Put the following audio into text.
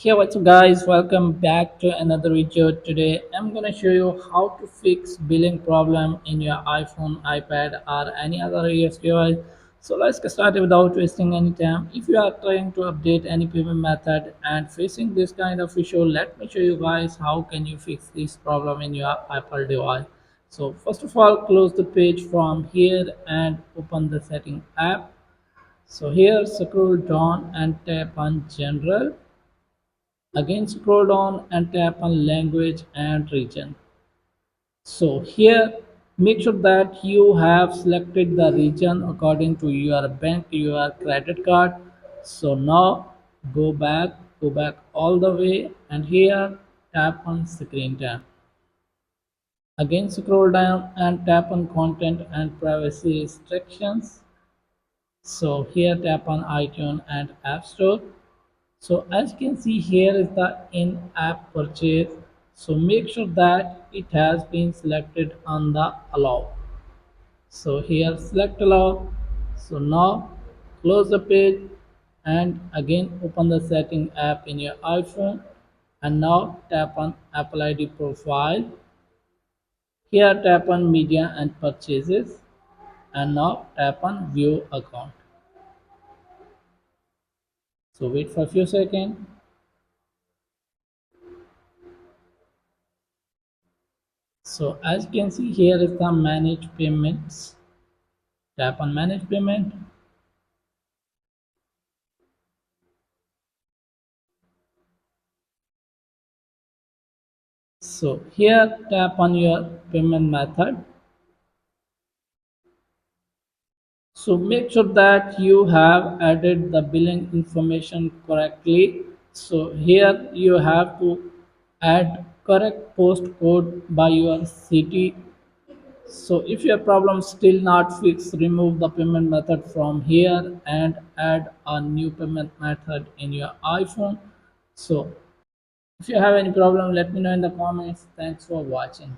Hey, what's up guys, welcome back to another video. Today I'm gonna show you how to fix billing problem in your iPhone, iPad or any other iOS device. So let's get started without wasting any time. If you are trying to update any payment method and facing this kind of issue, let me show you guys how can you fix this problem in your Apple device. So first of all, close the page from here and open the setting app. So here scroll down and tap on general. Again scroll down and tap on language and region. So here make sure that you have selected the region according to your bank, your credit card. So now go back all the way and here tap on screen time. Again scroll down and tap on content and privacy restrictions. So here tap on iTunes and App Store. So as you can see here is the in-app purchase. So make sure that it has been selected on the allow. So here select allow. So now close the page and again open the setting app in your iPhone and now tap on Apple ID profile. Here tap on media and purchases and now tap on view account. So wait for a few seconds. So as you can see here is the manage payments. Tap on manage payment. So here tap on your payment method. So make sure that you have added the billing information correctly. So here you have to add correct postcode by your city. So if your problem still not fixed, remove the payment method from here and add a new payment method in your iPhone. So if you have any problem, let me know in the comments. Thanks for watching.